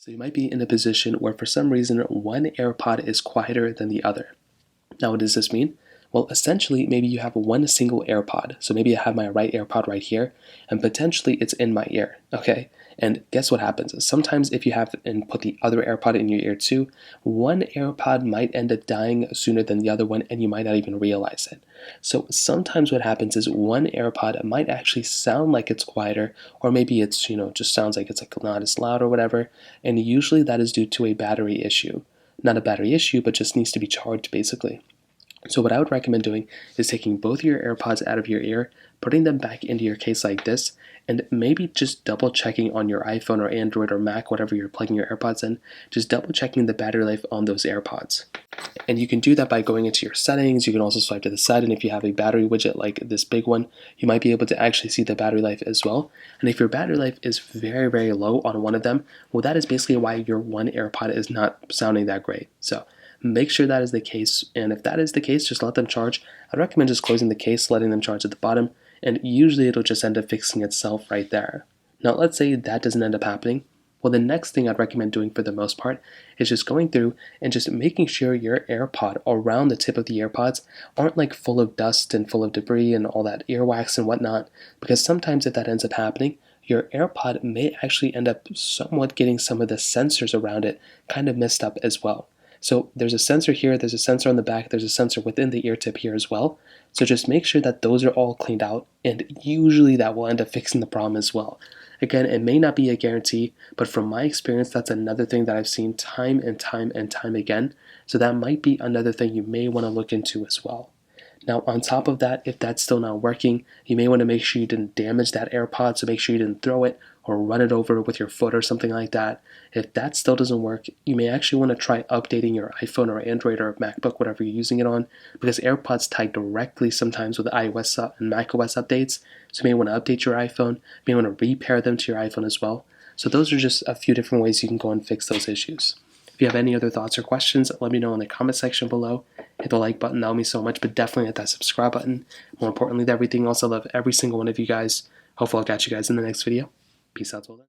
So you might be in a position where for some reason one AirPod is quieter than the other. Now, what does this mean? Well, essentially, maybe you have one single AirPod. So maybe I have my right AirPod right here, and potentially it's in my ear, okay? And guess what happens? Sometimes if you have and put the other AirPod in your ear too, one AirPod might end up dying sooner than the other one, and you might not even realize it. So sometimes what happens is one AirPod might actually sound like it's quieter, or maybe it's, just sounds like it's like not as loud or whatever, and usually that is due to a battery issue. Not a battery issue, but just needs to be charged basically. So what I would recommend doing is taking both your AirPods out of your ear, putting them back into your case like this, and maybe just double checking on your iPhone or Android or Mac, whatever you're plugging your AirPods in, just double checking the battery life on those AirPods. And you can do that by going into your settings. You can also swipe to the side, and if you have a battery widget like this big one, you might be able to actually see the battery life as well. And if your battery life is very, very low on one of them, well, that is basically why your one AirPod is not sounding that great. So make sure that is the case, and if that is the case, just let them charge. I'd recommend just closing the case, letting them charge at the bottom, and usually it'll just end up fixing itself right there. Now, let's say that doesn't end up happening. Well, the next thing I'd recommend doing for the most part is just going through and just making sure your AirPod around the tip of the AirPods aren't like full of dust and full of debris and all that earwax and whatnot, because sometimes if that ends up happening, your AirPod may actually end up somewhat getting some of the sensors around it kind of messed up as well. So there's a sensor here, there's a sensor on the back, there's a sensor within the ear tip here as well. So just make sure that those are all cleaned out, and usually that will end up fixing the problem as well. Again, it may not be a guarantee, but from my experience, that's another thing that I've seen time and time and time again. So that might be another thing you may want to look into as well. Now, on top of that, if that's still not working, you may want to make sure you didn't damage that AirPod, so make sure you didn't throw it or run it over with your foot or something like that. If that still doesn't work, you may actually want to try updating your iPhone or Android or MacBook, whatever you're using it on, because AirPods tie directly sometimes with iOS and macOS updates, so you may want to update your iPhone, you may want to repair them to your iPhone as well. So those are just a few different ways you can go and fix those issues. If you have any other thoughts or questions, let me know in the comment section below. Hit the like button, that would mean so much, but definitely hit that subscribe button. More importantly than everything else, I love every single one of you guys. Hopefully I'll catch you guys in the next video. Peace out till then.